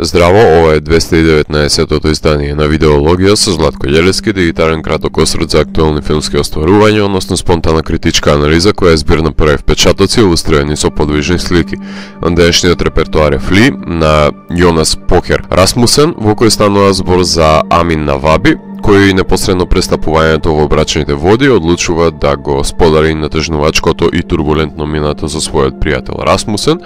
Здраво, ова е 219-тото издание на Видеологија со Златко Ѓелевски, дигитален краток осврт за актуелни филмски остварувања, односно спонтана критичка анализа која е збир на први впечатоци илустрирани со подвижни слики. На денешниот репертоар е Фли на Јонас Покер Расмусен, во кој станува збор за Амин Наваби, кој непосредно престапувањето во брачните води одлучува да го сподари натежнувачкото и турбулентно минато со својот пријател Расмусен,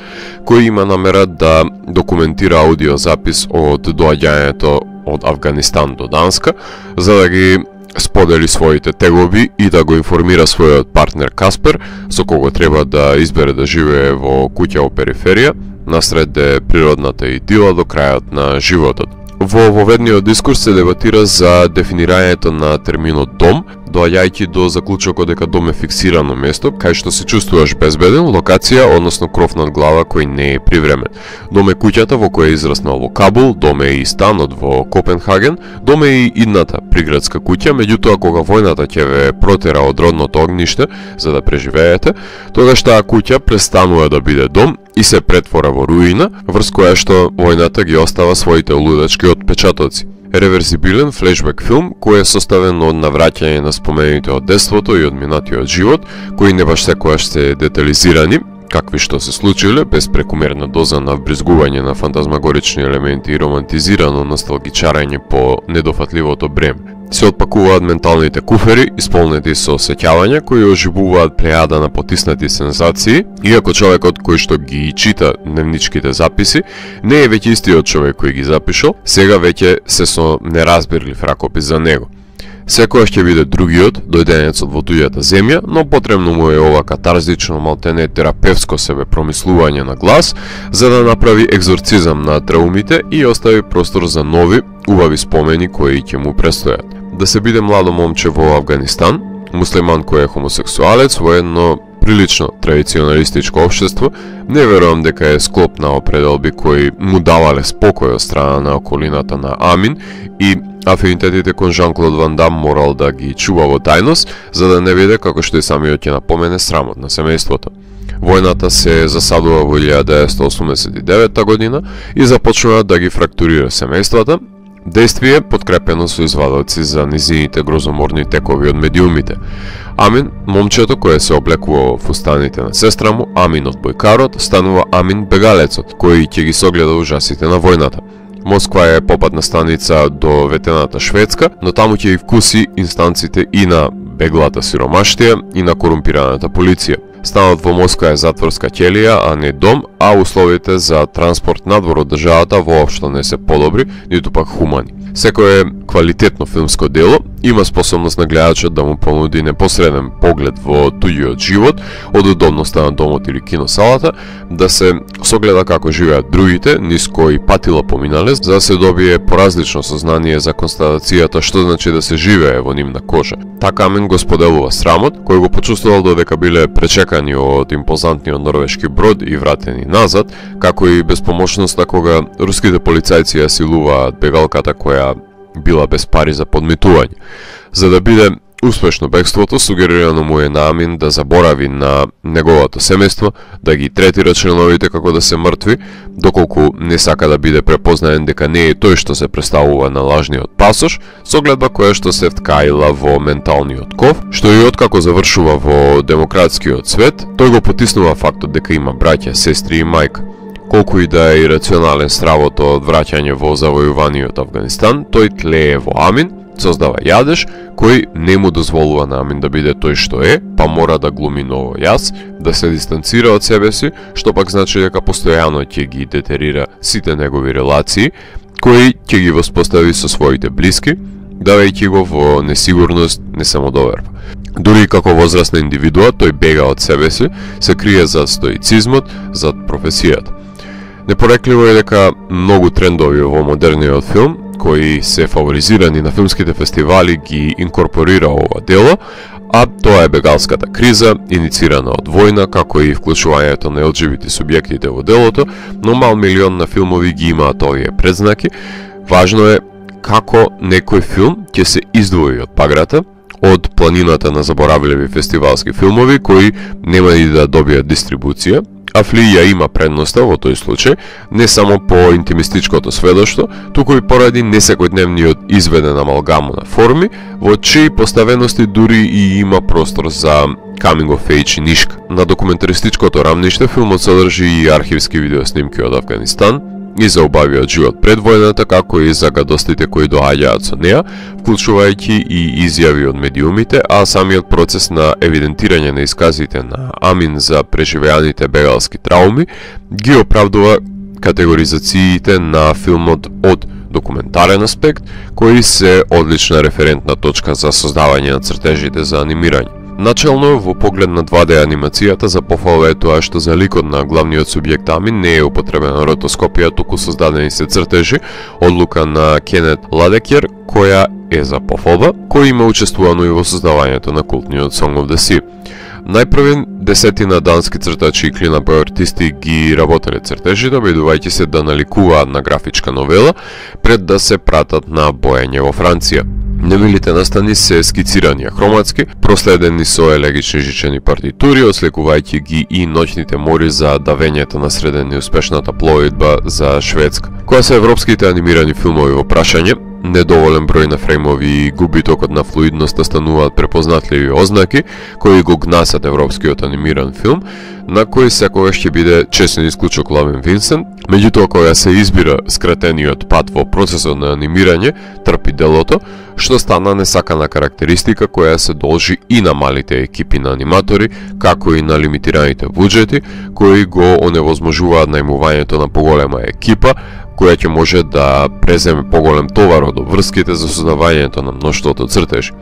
кој има намера да документира аудиозапис од доаѓањето од Авганистан до Данска, за да ги сподели своите тегоби и да го информира својот партнер Каспер, со кого треба да избере да живее во куќа во периферија, насреде природната идила до крајот на животот. Во воведниот дискурс се дебатира за дефинирањето на терминот дом, доаѓајќи до заклучокот дека дом е фиксирано место, кај што се чувствуваш безбеден, локација, односно кров над глава кој не е привремен. Дом е куќата во која е израснал во Кабул, дом е и станот во Копенхаген, дом е и идната приградска куќа, меѓутоа кога војната ќе ве протера од родното огниште за да преживеете, тогаш таа куќа престанува да биде дом и се претвора во руина, врз која што војната ги остава своите лудачки отпечатоци. Реверзибилен флешбек филм кој е составен од навраќање на спомените од детството и од минатиот живот, кои не баш секојаш се детализирани, какви што се случиле, без прекумерна доза на вбризгување на фантазмагорични елементи и романтизирано носталгичарање по недофатливото бреме. Се отпакуваат менталните куфери, исполнети со сеќавања кои оживуваат плејада на потиснати сензации, иако човекот кој што ги чита дневничките записи не е веќе истиот човек кој ги запишал, сега веќе се со неразбирлив ракопис за него. Секојаш ќе биде другиот, дојденецот во туѓата земја, но потребно му е ова катарзично, малтене терапевско себе промислување на глас, за да направи екзорцизам на траумите и остави простор за нови, убави спомени кои ќе му престојат. Да се биде младо момче во Авганистан, муслиман кој е хомосексуалец во едно прилично традиционалистичко општество, не верувам дека е склоп на определби кои му давале спокој од страна на околината на Амин и афинитетите кон Жан-Клод Ван Дам морал да ги чува во тајност, за да не биде, како што и самиот ќе напомене, срамот на семејството. Војната се засадува во 1989 година и започнува да ги фрактурира семејствата, действие подкрепено со извадоци за низините грозоморни текови од медиумите. Амин, момчето кое се облекува во фустаните на сестра му, Аминот бојкарот, станува Амин бегалецот, кој ќе ги согледа ужасите на војната. Москва е попатна станица до ветената Шведска, но таму ќе и вкуси инстанците и на беглата сиромаштија и на корумпираната полиција. Станот во Москва е затворска ќелија, а не дом, а условите за транспорт надвор од државата воопшто не се подобри, ниту пак хумани. Секое квалитетно филмско дело има способност на гледачот да му понуди непосреден поглед во туѓиот живот, од удобноста на домот или киносалата, да се согледа како живеат другите, низ кои патила поминале, за да се добие поразлично сознание за констатацијата што значи да се живее во нивна кожа. Така Амин го споделува срамот, кој го почувствувал додека биле пречекани од импозантниот норвешки брод и вратени назад, како и безпомошноста кога руските полицајци ја силуваат бегалката која била без пари за подмитување. За да биде успешно бегството, сугерирано му е на Амин да заборави на неговото семејство, да ги третира членовите како да се мртви, доколку не сака да биде препознаен дека не е тој што се представува на лажниот пасош, согледба која што се вткаила во менталниот ков, што и откако завршува во демократскиот свет, тој го потиснува фактот дека има браќа, сестри и мајка. Колку и да е ирационален стравот од враќање во завојуваниот Авганистан, тој тлее во Амин, создава јадеж кој не му дозволува на Амин да биде тој што е, па мора да глуми ново јас, да се дистанцира од себе си, што пак значи дека постојано ќе ги детерира сите негови релации, кои ќе ги воспостави со своите блиски, давајќи го во несигурност, несамодоверба. Дури и како возрастна индивидуа, тој бега од себе си, се крие зад стоицизмот, зад професијата. Непорекливо е дека многу трендови во модерниот филм, кои се фаворизирани на филмските фестивали, ги инкорпорира ова дело, а тоа е бегалската криза, иницирана од војна, како и вклучувањето на ЛГБТ субјектите во делото, но мал милион на филмови ги имаат овие предзнаки. Важно е како некој филм ќе се издвои од паграта, од планината на заборавливи фестивалски филмови кои нема и да добијат дистрибуција, а Фли ја има предноста во тој случај, не само по интимистичкото сведоштво, туку и поради несекојдневниот изведен амалгаму на форми, во чии поставености дури и има простор за coming of age и нишка. На документаристичкото рамниште филмот содржи и архивски видеоснимки од Афганистан, и за убавиот живот пред војната, како и за гадостите кои доаѓаат со неа, вклучувајќи и изјави од медиумите, а самиот процес на евидентирање на исказите на Амин за преживеаните бегалски трауми ги оправдува категоризациите на филмот од документарен аспект, кои се одлична референтна точка за создавање на цртежите за анимирање. Начелно, во поглед на 2D анимацијата, за пофала е тоа што за ликот на главниот субјект Амин не е употребена ротоскопија, туку создадени се цртежи, одлука на Кенет Ладекер, која е за пофалба, кој има учествувано и во создавањето на култниот Song of the Sea. Најпрвен десетина дански цртачи и клинапој артисти ги работеле цртежите, обидувајќи се да наликуваат на графичка новела пред да се пратат на боење во Франција. Немилите настани се скицирани хроматски, проследени со елегични жичени партитури, осликувајќи ги и ноќните мори за давењето на среден и успешната пловидба за Шведска. Која се европските анимирани филмови во прашање, недоволен број на фреймови и губитокот на флуидноста стануваат препознатливи ознаки кои го гнасат европскиот анимиран филм, на кој секогаш ќе биде чесен исклучок главен Винсент. Меѓутоа, кога се избира скратениот пат во процесот на анимирање, трпи делото, што стана несакана карактеристика која се должи и на малите екипи на аниматори, како и на лимитираните буџети, кои го оневозможуваат најмувањето на поголема екипа, која ќе може да преземе поголем товар од обврските за создавањето на мноштвото цртежи.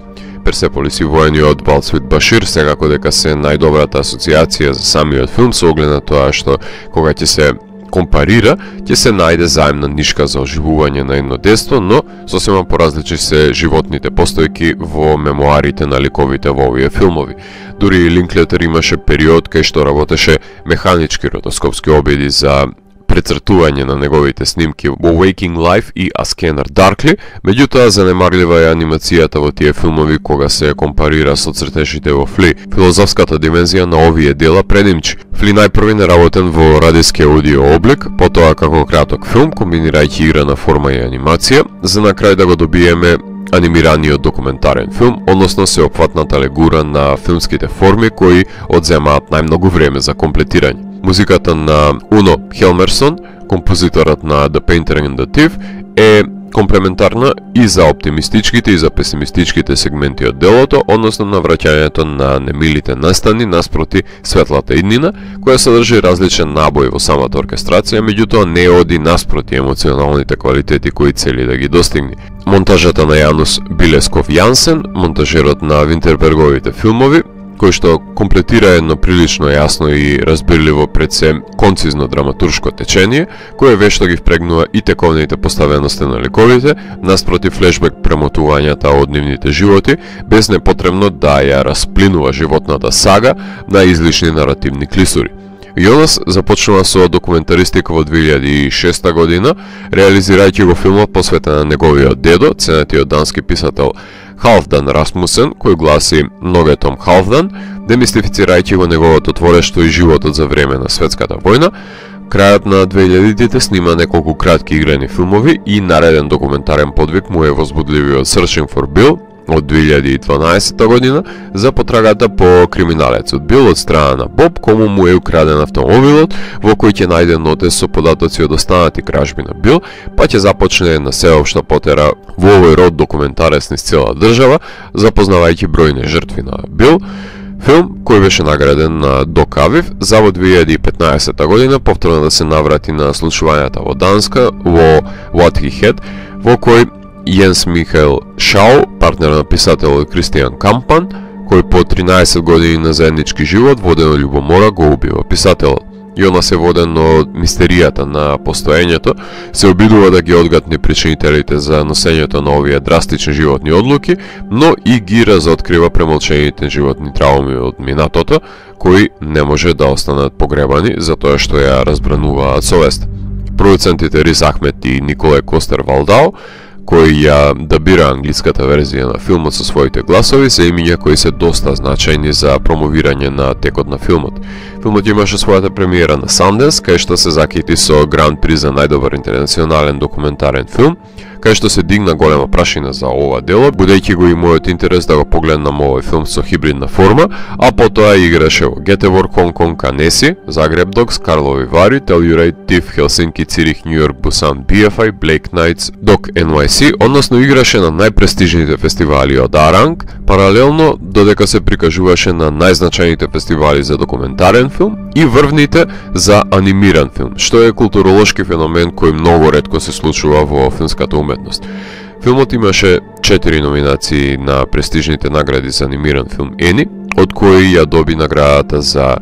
Персеполис и воениот Балцвит Башир секако дека се најдобрата асоциација за самиот филм, со оглед на тоа што кога ќе се компарира, ќе се најде заемна нишка за оживување на едно детство, но сосема поразлични се животните постојки во мемуарите на ликовите во овие филмови. Дури и Линклетер имаше период кај што работеше механички ротоскопски обиди за прецртување на неговите снимки во Waking Life и A Scanner Darkly, меѓутоа занемарлива е анимацијата во тие филмови кога се компарира со цртежите во Фли. Филозофската димензија на овие дела предимчи. Фли најпрви неработен во радиски аудио облик, потоа како краток филм, комбинирајќи играна форма и анимација, за на крај да го добиеме анимираниот документарен филм, односно сеопфатната легура на филмските форми кои одземаат најмногу време за комплетирање. Музиката на Уно Хелмерсон, композиторот на The Painter and the Thief, е комплементарна и за оптимистичките и за песимистичките сегменти од делото, односно на враќањето на немилите настани наспроти светлата иднина, која содржи различен набој во самата оркестрација, меѓутоа не оди наспроти емоционалните квалитети кои цели да ги достигне. Монтажата на Јанус Билесков Јансен, монтажерот на Винтерберговите филмови, кој што комплетира едно прилично јасно и разбирливо пред се концизно драматуршко течение, кое вешто ги впрегнува и тековните поставености на ликовите, наспроти флешбек премотувањата од нивните животи, без непотребно да ја расплинува животната сага на излишни наративни клисури. Јонас започнува со документаристика во 2006 година, реализирајќи го филмот посветен на неговиот дедо, ценетиот дански писател Халфдан Расмусен, кој гласи Ногетом Халфдан, демистифицирајќи го неговото творештво и животот за време на светската војна. Крајот на 2000-тите снима неколку кратки играни филмови и нареден документарен подвиг му е возбудливиот Searching for Bill од 2012 година за потрагата по криминалецот Бил од страна на Боб, кому му е украден автомобилот, во кој ќе најде нотес со податоци од останати кражби на Бил, па ќе започне една сеопшта потера во овој род документарец низ цела држава, запознавајќи бројни жртви на Бил. Филм кој беше награден на Док Авив за во 2015 година повторно да се наврати на случувањата во Данска во What He Had, во кој Јенс Михаел Шау, партнер на писателот Кристијан Кампан, кој по 13 години на заеднички живот воден од љубомора го убива писателот. Јонас е воден од мистеријата на постоењето, се обидува да ги одгатни причинителите за носењето на овие драстични животни одлуки, но и ги разоткрива премолчените животни трауми од минатото, кои не може да останат погребани затоа што ја разбрануваат совест. Продуцентите Риз Ахмет и Николај Костер Валдао кои ја дабира англиската верзија на филмот со своите гласови се имиња кои се доста значајни за промовирање на текот на филмот. Филмот имаше својата премиера на Sundance, кај што се закити со Гран При за најдобар интернационален документарен филм, кај што се дигна голема прашина за ова дело, будејќи го и мојот интерес да го погледнам овој филм со хибридна форма, а потоа играше во Гетеборг, Хонг Конг, Анеси, Загреб Докс, Карлови Вари, Телјурај, ТИФ, Хелсинки, Цирих, Њу Јорк, Бусан, BFI, Блейк Најтс, Док NYC, односно играше на најпрестижните фестивали од Аранг, паралелно додека се прикажуваше на најзначајните фестивали за документарен филм и врвните за анимиран филм, што е културолошки феномен кој многу ретко се случува во филмската уметност. Филмот имаше 4 номинации на престижните награди за анимиран филм Ени, од кои ја доби наградата за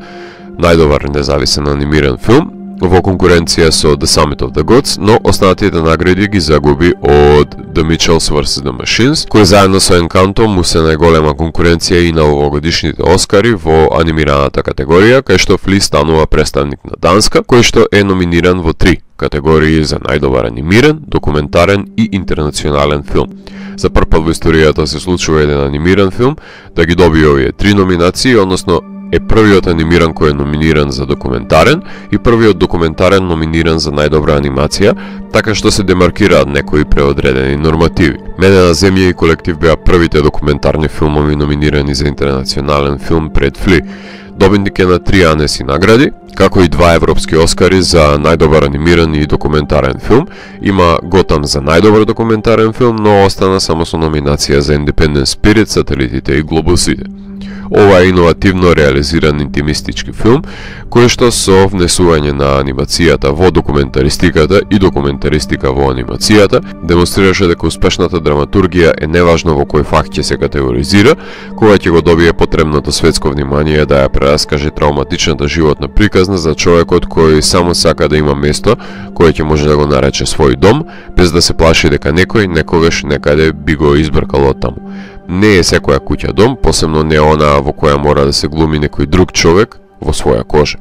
најдобар независен анимиран филм во конкуренција со The Summit of the Gods, но останатите награди ги загуби од The Mitchells vs. The Machines, кој заедно со Encanto му се најголема конкуренција и на овогодишните Оскари во анимираната категорија, кај што Фли станува представник на Данска, кој што е номиниран во 3 категории за најдобар анимиран, документарен и интернационален филм. За прв пат во историјата се случува еден анимиран филм да ги добие овие 3 номинации, односно е првиот анимиран кој е номиниран за документарен и првиот документарен номиниран за најдобра анимација, така што се демаркираат некои преодредени нормативи. Медена земја и колектив беа првите документарни филмови номинирани за интернационален филм пред Фли. Добитник е на 3 Анеси награди, како и 2 европски Оскари за најдобар анимиран и документарен филм. Има Готам за најдобар документарен филм, но остана само со номинација за Independent Spirit, Сателитите и Глобусите. Ова е иновативно реализиран интимистички филм, кој што со внесување на анимацијата во документаристиката и документаристика во анимацијата, демонстрираше дека успешната драматургија е неважно во кој факт ќе се категоризира, кога ќе го добие потребното светско внимание да ја прераскаже травматичната животна приказна за човекот кој само сака да има место кое ќе може да го нарече свој дом, без да се плаши дека некој некогаш некаде би го избркал од таму. Не е секоја куќа дом, посебно не онаа во која мора да се глуми некој друг човек во своја кожа.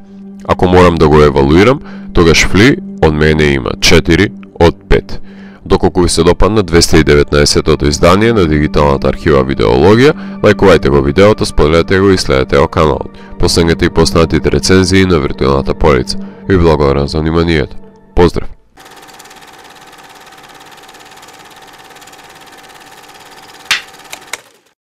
Ако морам да го евалуирам, тогаш Фли од мене има 4 од 5. Доколку ви се допадна 219-тото издание на дигиталната архива Видеологија, лајкувајте го видеото, споделете го и следете го каналот. Последете и поснатите рецензии на виртуелната порица. Ви благодарам за вниманието. Поздрав!